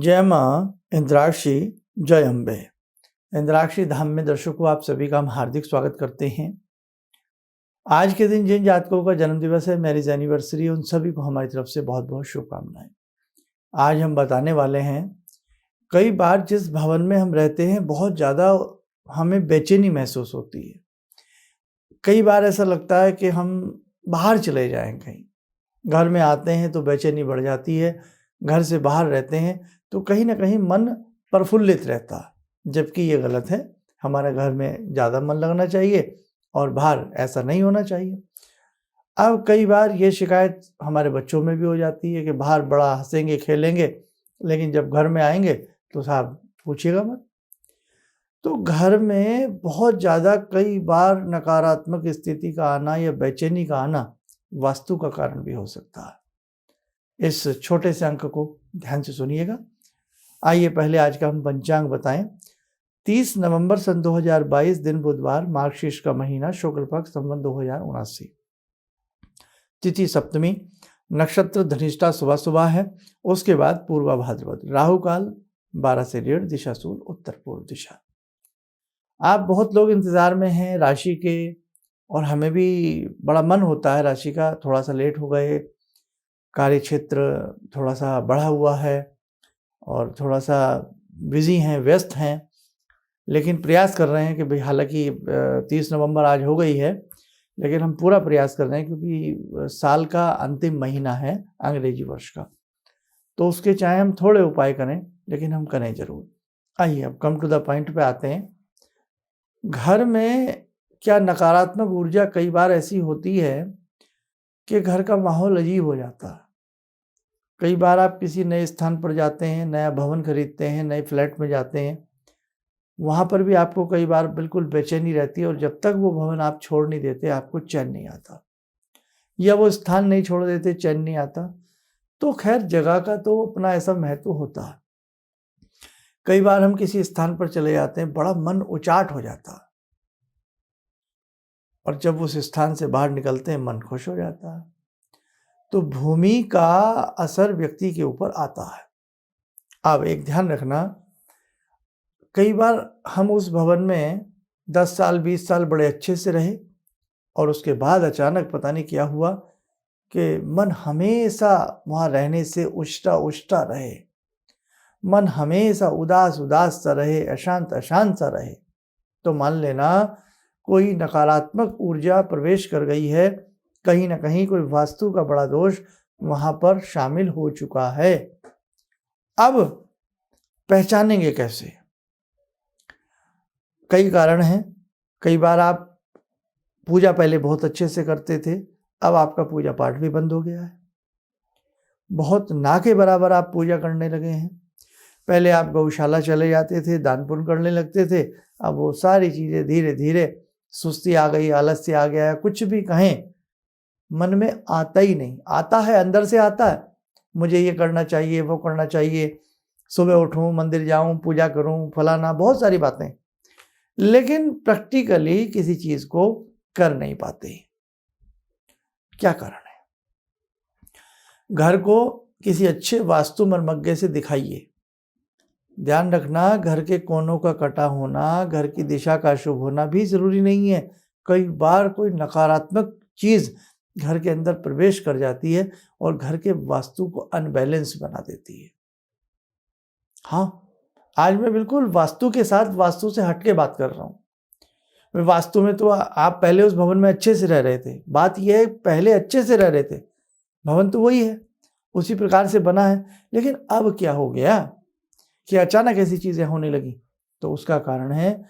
जय माँ इंद्राक्षी, जय अम्बे। इंद्राक्षी धाम में दर्शकों आप सभी का हम हार्दिक स्वागत करते हैं। आज के दिन जिन जातकों का जन्म दिवस है, मैरिज एनिवर्सरी, उन सभी को हमारी तरफ से बहुत बहुत शुभकामनाएं। आज हम बताने वाले हैं, कई बार जिस भवन में हम रहते हैं बहुत ज़्यादा हमें बेचैनी महसूस होती है। कई बार ऐसा लगता है कि हम बाहर चले जाएं कहीं, घर में आते हैं तो बेचैनी बढ़ जाती है, घर से बाहर रहते हैं तो कहीं ना कहीं मन प्रफुल्लित रहता है, जबकि ये गलत है। हमारे घर में ज़्यादा मन लगना चाहिए और बाहर ऐसा नहीं होना चाहिए। अब कई बार ये शिकायत हमारे बच्चों में भी हो जाती है कि बाहर बड़ा हंसेंगे खेलेंगे, लेकिन जब घर में आएंगे तो साहब पूछिएगा मत। तो घर में बहुत ज़्यादा कई बार नकारात्मक स्थिति का आना या बेचैनी का आना वास्तु का कारण भी हो सकता है। इस छोटे से अंक को ध्यान से सुनिएगा। आइए पहले आज का हम पंचांग बताएं। 30 नवंबर सन 2022, दिन बुधवार, मार्गशीर्ष का महीना, शुक्ल पक्ष, संवत 2079, तिथि सप्तमी, नक्षत्र धनिष्ठा सुबह सुबह है, उसके बाद पूर्वा भाद्रपद, राहु काल 12 से 1:30, दिशा सूर्य उत्तर पूर्व दिशा। आप बहुत लोग इंतजार में हैं राशि के, और हमें भी बड़ा मन होता है राशि का। थोड़ा सा लेट हो गए, कार्य क्षेत्र थोड़ा सा बढ़ा हुआ है और थोड़ा सा बिजी हैं, व्यस्त हैं, लेकिन प्रयास कर रहे हैं कि भाई, हालांकि 30 नवंबर आज हो गई है, लेकिन हम पूरा प्रयास कर रहे हैं क्योंकि साल का अंतिम महीना है अंग्रेजी वर्ष का, तो उसके चाहे हम थोड़े उपाय करें, लेकिन हम करें जरूर। आइए अब कम टू द पॉइंट पे आते हैं। घर में क्या नकारात्मक ऊर्जा कई बार ऐसी होती है कि घर का माहौल अजीब हो जाता है। कई बार आप किसी नए स्थान पर जाते हैं, नया भवन खरीदते हैं, नए फ्लैट में जाते हैं, वहाँ पर भी आपको कई बार बिल्कुल बेचैनी रहती है, और जब तक वो भवन आप छोड़ नहीं देते आपको चैन नहीं आता, या वो स्थान नहीं छोड़ देते चैन नहीं आता। तो खैर, जगह का तो अपना ऐसा महत्व होता है। कई बार हम किसी स्थान पर चले जाते हैं, बड़ा मन उचाट हो जाता है, और जब उस स्थान से बाहर निकलते हैं मन खुश हो जाता है। तो भूमि का असर व्यक्ति के ऊपर आता है। अब एक ध्यान रखना, कई बार हम उस भवन में 10 साल 20 साल बड़े अच्छे से रहे, और उसके बाद अचानक पता नहीं क्या हुआ कि मन हमेशा वहाँ रहने से उष्टा उष्टा रहे, मन हमेशा उदास उदास सा रहे, अशांत अशांत सा रहे, तो मान लेना कोई नकारात्मक ऊर्जा प्रवेश कर गई है। कहीं ना कहीं कोई वास्तु का बड़ा दोष वहाँ पर शामिल हो चुका है। अब पहचानेंगे कैसे? कई कारण हैं। कई बार आप पूजा पहले बहुत अच्छे से करते थे, अब आपका पूजा पाठ भी बंद हो गया है। बहुत ना के बराबर आप पूजा करने लगे हैं। पहले आप गौशाला चले जाते थे, दान पुण्य करने लगते थे, अब वो सारी चीज़ें धीरे धीरे सुस्ती आ गई, आलस्य आ गया है, कुछ भी कहें मन में आता ही नहीं। आता है, अंदर से आता है, मुझे ये करना चाहिए, वो करना चाहिए, सुबह उठूं, मंदिर जाऊं, पूजा करूं, फलाना, बहुत सारी बातें, लेकिन प्रैक्टिकली किसी चीज को कर नहीं पाते। क्या कारण है? घर को किसी अच्छे वास्तु मर्मज्ञ से दिखाइए। ध्यान रखना, घर के कोनों का कटा होना, घर की दिशा का शुभ होना भी जरूरी नहीं है। कई बार कोई नकारात्मक चीज घर के अंदर प्रवेश कर जाती है और घर के वास्तु को अनबैलेंस बना देती है। हाँ, आज मैं बिल्कुल वास्तु के साथ, वास्तु से हटके बात कर रहा हूँ। वास्तु में तो आप पहले उस भवन में अच्छे से रह रहे थे, बात यह है पहले अच्छे से रह रहे थे, भवन तो वही है, उसी प्रकार से बना है, लेकिन अब क्या हो गया कि अचानक ऐसी चीजें होने लगी। तो उसका कारण है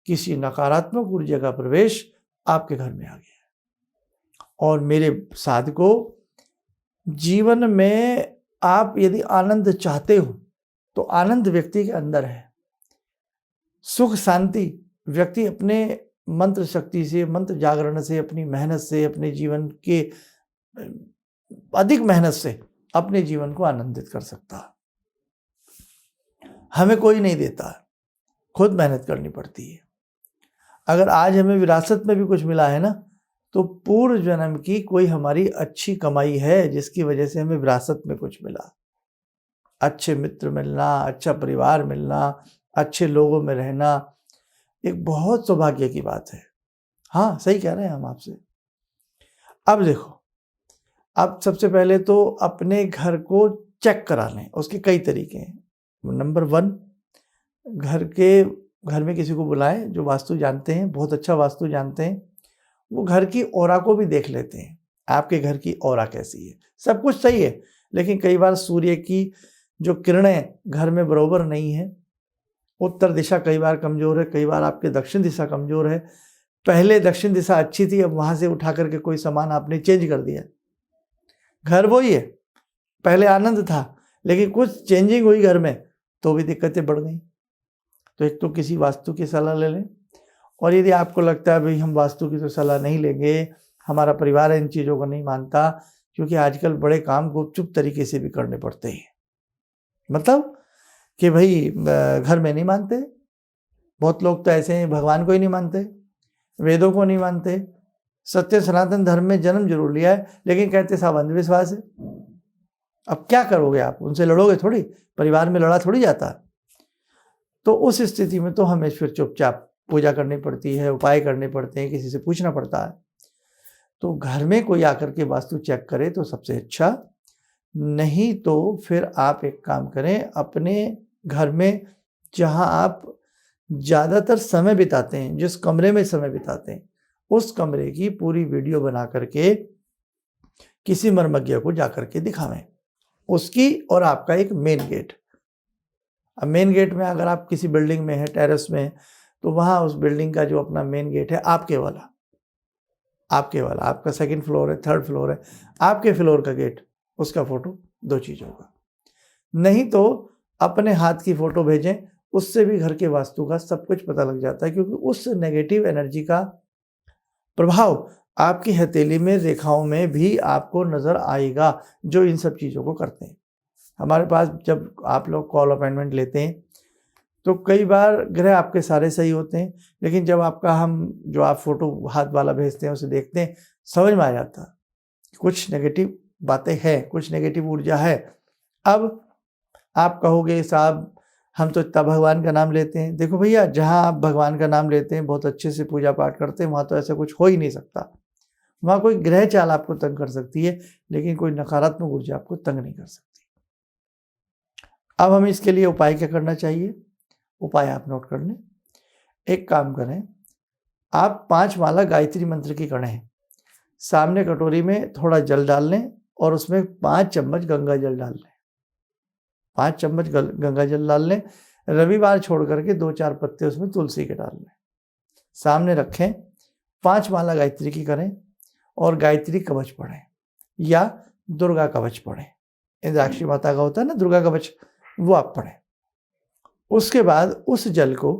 किसी नकारात्मक ऊर्जा का प्रवेश आपके घर में आ गया। और मेरे साधकों, जीवन में आप यदि आनंद चाहते हो तो आनंद व्यक्ति के अंदर है। सुख शांति व्यक्ति अपने मंत्र शक्ति से, मंत्र जागरण से, अपनी मेहनत से, अपने जीवन के अधिक मेहनत से अपने जीवन को आनंदित कर सकता है। हमें कोई नहीं देता, खुद मेहनत करनी पड़ती है। अगर आज हमें विरासत में भी कुछ मिला है ना, तो पूर्व जन्म की कोई हमारी अच्छी कमाई है जिसकी वजह से हमें विरासत में कुछ मिला। अच्छे मित्र मिलना, अच्छा परिवार मिलना, अच्छे लोगों में रहना एक बहुत सौभाग्य की बात है। हाँ, सही कह रहे हैं हम आपसे। अब देखो, अब सबसे पहले तो अपने घर को चेक करा लें। उसके कई तरीके हैं। नंबर 1, घर में किसी को बुलाएं जो वास्तु जानते हैं, बहुत अच्छा वास्तु जानते हैं। वो घर की ऑरा को भी देख लेते हैं, आपके घर की ऑरा कैसी है। सब कुछ सही है, लेकिन कई बार सूर्य की जो किरणें घर में बराबर नहीं है। उत्तर दिशा कई बार कमज़ोर है, कई बार आपके दक्षिण दिशा कमज़ोर है। पहले दक्षिण दिशा अच्छी थी, अब वहाँ से उठा करके कोई सामान आपने चेंज कर दिया। घर वही है, पहले आनंद था, लेकिन कुछ चेंजिंग हुई घर में तो भी दिक्कतें बढ़ गई। तो एक तो किसी वास्तु की सलाह ले लें, और यदि आपको लगता है भाई हम वास्तु की तो सलाह नहीं लेंगे, हमारा परिवार इन चीज़ों को नहीं मानता, क्योंकि आजकल बड़े काम गुपचुप तरीके से भी करने पड़ते हैं। मतलब कि भाई घर में नहीं मानते, बहुत लोग तो ऐसे हैं भगवान को ही नहीं मानते, वेदों को नहीं मानते, सत्य सनातन धर्म में जन्म जरूर लिया है, लेकिन कहते सब अंधविश्वास है। अब क्या करोगे आप? उनसे लड़ोगे थोड़ी, परिवार में लड़ा थोड़ी जाता। तो उस स्थिति में तो हमें फिर चुपचाप पूजा करनी पड़ती है, उपाय करने पड़ते हैं, किसी से पूछना पड़ता है। तो घर में कोई आकर के वास्तु चेक करे तो सबसे अच्छा, नहीं तो फिर आप एक काम करें, अपने घर में जहां आप ज़्यादातर समय बिताते हैं, जिस कमरे में समय बिताते हैं, उस कमरे की पूरी वीडियो बना करके किसी मर्मज्ञ को जाकर के दिखावें, उसकी और आपका एक मेन गेट। अब मेन गेट में अगर आप किसी बिल्डिंग में है, टेरेस में, तो वहाँ उस बिल्डिंग का जो अपना मेन गेट है आपके वाला, आपका 2nd फ्लोर है, 3rd फ्लोर है, आपके फ्लोर का गेट, उसका फोटो 2 चीज़ होगा। नहीं तो अपने हाथ की फोटो भेजें, उससे भी घर के वास्तु का सब कुछ पता लग जाता है, क्योंकि उस नेगेटिव एनर्जी का प्रभाव आपकी हथेली में, रेखाओं में भी आपको नज़र आएगा, जो इन सब चीज़ों को करते हैं। हमारे पास जब आप लोग कॉल अपॉइंटमेंट लेते हैं तो कई बार ग्रह आपके सारे सही होते हैं, लेकिन जब जो आप फोटो हाथ वाला भेजते हैं उसे देखते हैं, समझ में आ जाता है कुछ नेगेटिव बातें हैं, कुछ नेगेटिव ऊर्जा है। अब आप कहोगे साहब हम तो इतना भगवान का नाम लेते हैं। देखो भैया, जहाँ आप भगवान का नाम लेते हैं, बहुत अच्छे से पूजा पाठ करते हैं, वहाँ तो ऐसा कुछ हो ही नहीं सकता। वहाँ कोई ग्रह चाल आपको तंग कर सकती है, लेकिन कोई नकारात्मक ऊर्जा आपको तंग नहीं कर सकती। अब हमें इसके लिए उपाय क्या करना चाहिए? उपाय आप नोट कर लें। एक काम करें, आप 5 माला गायत्री मंत्र की गढ़ें, सामने कटोरी में थोड़ा जल डाल लें और उसमें 5 चम्मच गंगा जल डाल लें। 5 चम्मच गंगा जल डाल लें। रविवार छोड़ करके 2-4 पत्ते उसमें तुलसी के डाल लें, सामने रखें। 5 माला गायत्री की करें और गायत्री कवच पढ़ें या दुर्गा कवच पढ़ें। इंद्राक्षी माता का होता है ना दुर्गा कवच, वो आप पढ़ें। उसके बाद उस जल को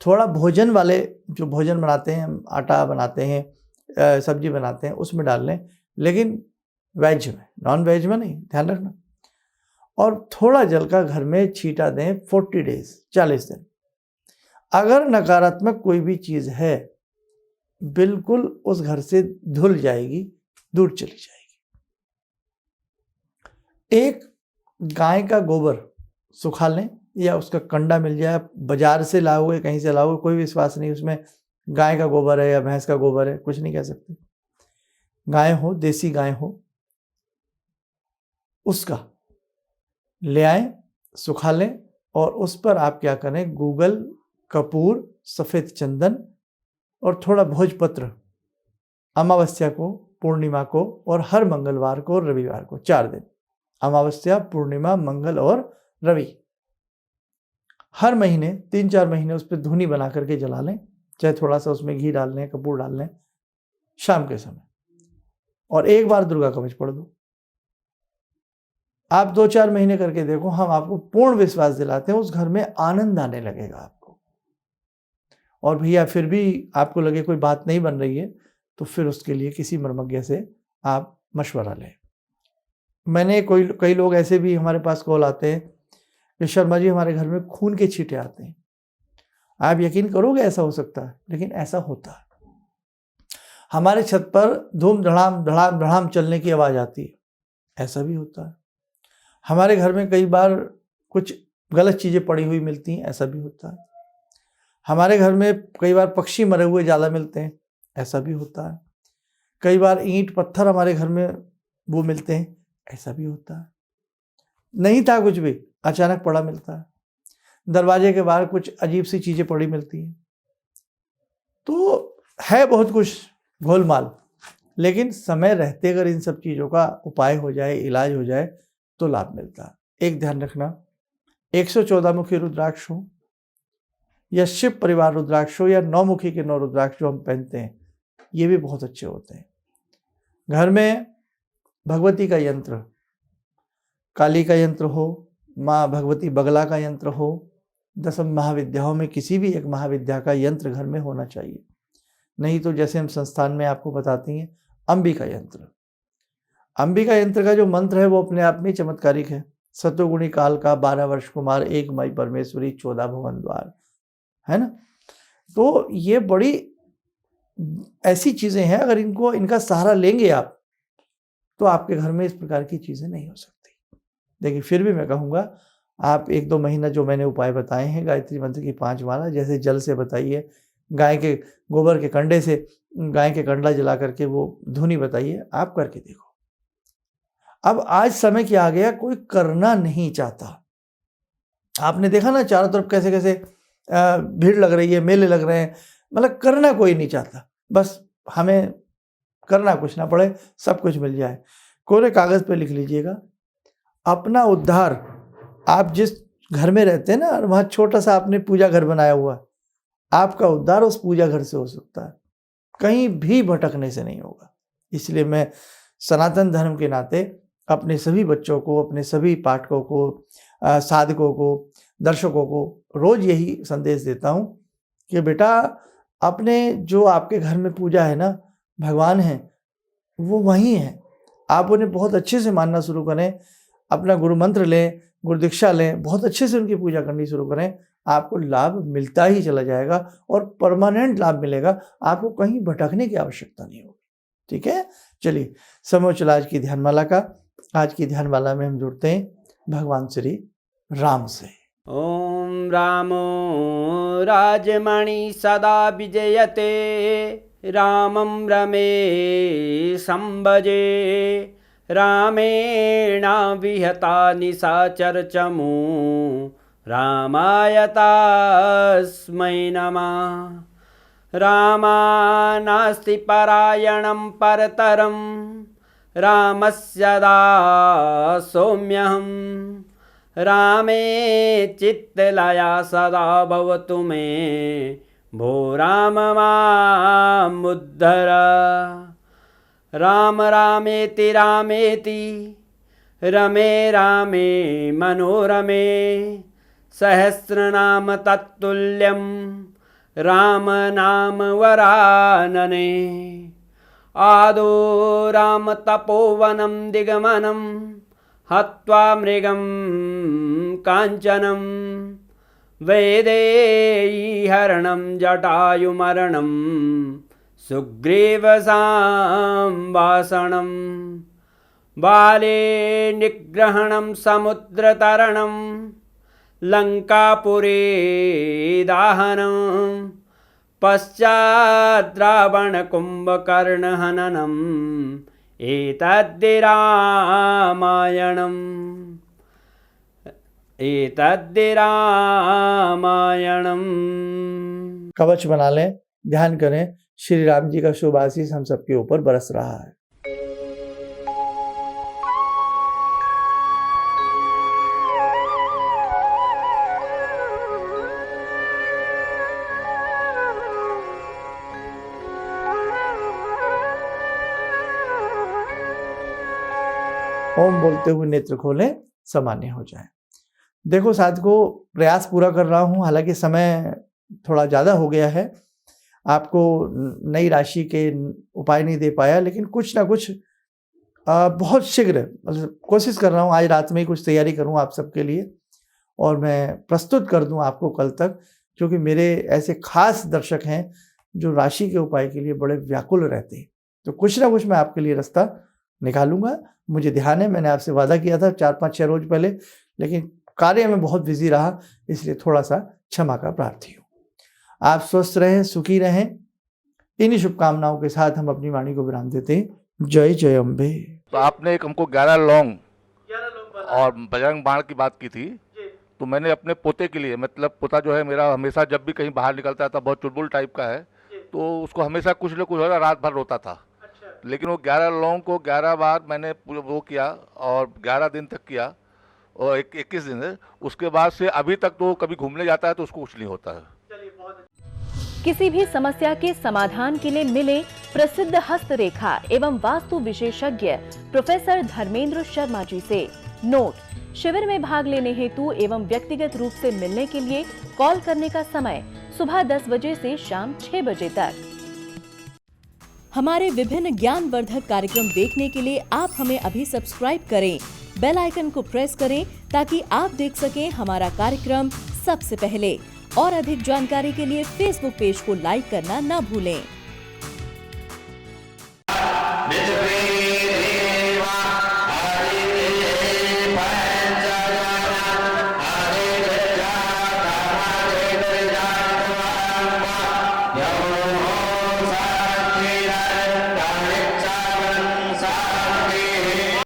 थोड़ा भोजन वाले, जो भोजन बनाते हैं, आटा बनाते हैं, सब्जी बनाते हैं, उसमें डाल लें, लेकिन वेज में, नॉन वेज में नहीं, ध्यान रखना। और थोड़ा जल का घर में छींटा दें 40 डेज, 40 दिन। अगर नकारात्मक कोई भी चीज़ है, बिल्कुल उस घर से धुल जाएगी, दूर चली जाएगी। एक गाय का गोबर सुखा लें या उसका कंडा मिल जाए, बाजार से लाओगे, कहीं से लाओगे, कोई विश्वास नहीं उसमें गाय का गोबर है या भैंस का गोबर है, कुछ नहीं कह सकते। गाय हो, देसी गाय हो, उसका ले आएं, सुखा लें और उस पर आप क्या करें, गूगल, कपूर, सफ़ेद चंदन और थोड़ा भोजपत्र, अमावस्या को, पूर्णिमा को और हर मंगलवार को और रविवार को, 4 दिन, अमावस्या, पूर्णिमा, मंगल और रवि, हर महीने 3-4 महीने उस पर धुनी बना करके जला लें, चाहे थोड़ा सा उसमें घी डाल लें, कपूर डाल लें शाम के समय, और एक बार दुर्गा कवच पढ़ दो। आप 2-4 महीने करके देखो, हम आपको पूर्ण विश्वास दिलाते हैं उस घर में आनंद आने लगेगा आपको। और भैया फिर भी आपको लगे कोई बात नहीं बन रही है, तो फिर उसके लिए किसी मर्मज्ञ से आप मशवरा लें। मैंने कई लोग ऐसे भी हमारे पास कॉल आते हैं कि शर्मा जी हमारे घर में खून के छींटे आते हैं। आप यकीन करोगे ऐसा हो सकता है, लेकिन ऐसा होता है। हमारे छत पर धूम धड़ाम धड़ाम धड़ाम चलने की आवाज़ आती है, ऐसा भी होता है। हमारे घर में कई बार कुछ गलत चीज़ें पड़ी हुई मिलती हैं, ऐसा भी होता है। हमारे घर में कई बार पक्षी मरे हुए ज़्यादा मिलते हैं, ऐसा भी होता है। कई बार ईंट पत्थर हमारे घर में वो मिलते हैं, ऐसा भी होता है। नहीं था कुछ भी, अचानक पड़ा मिलता है। दरवाजे के बाहर कुछ अजीब सी चीज़ें पड़ी मिलती हैं। तो है बहुत कुछ गोलमाल, लेकिन समय रहते अगर इन सब चीज़ों का उपाय हो जाए, इलाज हो जाए तो लाभ मिलता है। एक ध्यान रखना, 114 मुखी रुद्राक्ष हो या शिव परिवार रुद्राक्ष हो या 9 मुखी के 9 रुद्राक्ष जो हम पहनते हैं, ये भी बहुत अच्छे होते हैं। घर में भगवती का यंत्र, काली का यंत्र हो, माँ भगवती बगला का यंत्र हो, 10 महाविद्याओं में किसी भी एक महाविद्या का यंत्र घर में होना चाहिए। नहीं तो जैसे हम संस्थान में आपको बताते हैं, अंबिका यंत्र। अंबिका यंत्र का जो मंत्र है वो अपने आप में चमत्कारिक है। सतोगुणी काल का 12 वर्ष कुमार, 1 मई परमेश्वरी, 14 भवन द्वार, है ना। तो ये बड़ी ऐसी चीज़ें हैं, अगर इनका सहारा लेंगे आप तो आपके घर में इस प्रकार की चीज़ें नहीं हो सकती। देखिए, फिर भी मैं कहूँगा आप 1-2 महीना जो मैंने उपाय बताए हैं, गायत्री मंत्र की 5 माला, जैसे जल से बताइए, गाय के गोबर के कंडे से गाय के कंडा जला करके वो धुनी बताइए, आप करके देखो। अब आज समय क्या आ गया, कोई करना नहीं चाहता। आपने देखा ना चारों तरफ कैसे कैसे भीड़ लग रही है, मेले लग रहे हैं, मतलब करना कोई नहीं चाहता। बस हमें करना कुछ ना पड़े, सब कुछ मिल जाए। कोरे कागज पे लिख लीजिएगा, अपना उद्धार। आप जिस घर में रहते हैं ना, वहाँ छोटा सा आपने पूजा घर बनाया हुआ, आपका उद्धार उस पूजा घर से हो सकता है, कहीं भी भटकने से नहीं होगा। इसलिए मैं सनातन धर्म के नाते अपने सभी बच्चों को, अपने सभी पाठकों को, साधकों को, दर्शकों को रोज यही संदेश देता हूँ कि बेटा, अपने जो आपके घर में पूजा है ना, भगवान हैं, वो वहीं हैं। आप उन्हें बहुत अच्छे से मानना शुरू करें, अपना गुरु मंत्र लें, गुरु दीक्षा लें, बहुत अच्छे से उनकी पूजा करनी शुरू करें, आपको लाभ मिलता ही चला जाएगा और परमानेंट लाभ मिलेगा। आपको कहीं भटकने की आवश्यकता नहीं होगी। ठीक है, चलिए समय चला आज की ध्यानमाला का। आज की ध्यानमाला में हम जुड़ते हैं भगवान श्री राम से। ओम रामो राजमणि सदा विजयते, रामं रमे संभजे, रामेण विहता निशाचर चमू, रामाय तस्मै नमः। रामानास्ति परायणं परतरं, रामस्य दासोऽम्यहम्। रामे चित्तलया सदा भवतु मे, भो राम मामुद्धर। राम रामेति रामेति, रमे रामे मनोरमे, सहस्रनाम तत्तुल्यं, राम नाम वरानने। आदो राम तपोवनं दिगमनं, हत्वा मृगं काञ्चनं, वैदेहीहरणं जटायुमरणं, सुग्रीवसंवासनं, बाले निग्रहणं समुद्रतरणं, लङ्कापुरे दाहनं, पश्चात् रावणकुम्भकर्णहननं, एतद्धि रामायणम्। कवच बना लें, ध्यान करें, श्री राम जी का शुभ आशीष हम सबके ऊपर बरस रहा है। ओम बोलते हुए नेत्र खोलें, सामान्य हो जाए। देखो साथियों, प्रयास पूरा कर रहा हूँ, हालांकि समय थोड़ा ज़्यादा हो गया है, आपको नई राशि के उपाय नहीं दे पाया, लेकिन कुछ ना कुछ बहुत शीघ्र मतलब कोशिश कर रहा हूँ आज रात में ही कुछ तैयारी करूँ आप सबके लिए और मैं प्रस्तुत कर दूँ आपको कल तक, क्योंकि मेरे ऐसे खास दर्शक हैं जो राशि के उपाय के लिए बड़े व्याकुल रहते हैं। तो कुछ ना कुछ मैं आपके लिए रास्ता निकालूंगा। मुझे ध्यान है, मैंने आपसे वादा किया था 4-5-6 रोज पहले, लेकिन कार्य में बहुत बिजी रहा, इसलिए थोड़ा सा क्षमा का प्रार्थी हूँ। आप स्वस्थ रहें, सुखी रहें। इन्हीं शुभकामनाओं के साथ हम अपनी वाणी को विराम देते हैं। जय जय अम्बे। तो आपने एक हमको 11 लौंग और बजरंग बाण की बात की थी, तो मैंने अपने पोते के लिए, मतलब पोता जो है मेरा हमेशा जब भी कहीं बाहर निकलता था, बहुत चुलबुल टाइप का है, तो उसको हमेशा कुछ न कुछ हो रहा, रात भर रोता था। लेकिन वो 11 लौंग को 11 बार मैंने वो किया और 11 दिन तक किया और 21 दिन है। उसके बाद से अभी तक तो कभी घूमने जाता है तो उसको कुछ नहीं होता है। किसी भी समस्या के समाधान के लिए मिले प्रसिद्ध हस्तरेखा एवं वास्तु विशेषज्ञ प्रोफेसर धर्मेंद्र शर्मा जी से। नोट: शिविर में भाग लेने हेतु एवं व्यक्तिगत रूप से मिलने के लिए कॉल करने का समय सुबह 10 बजे से शाम 6 बजे तक। हमारे विभिन्न ज्ञानवर्धक कार्यक्रम देखने के लिए आप हमें अभी सब्सक्राइब करें, बेल आइकन को प्रेस करें ताकि आप देख सकें हमारा कार्यक्रम सबसे पहले। और अधिक जानकारी के लिए फेसबुक पेज को लाइक करना न भूलें।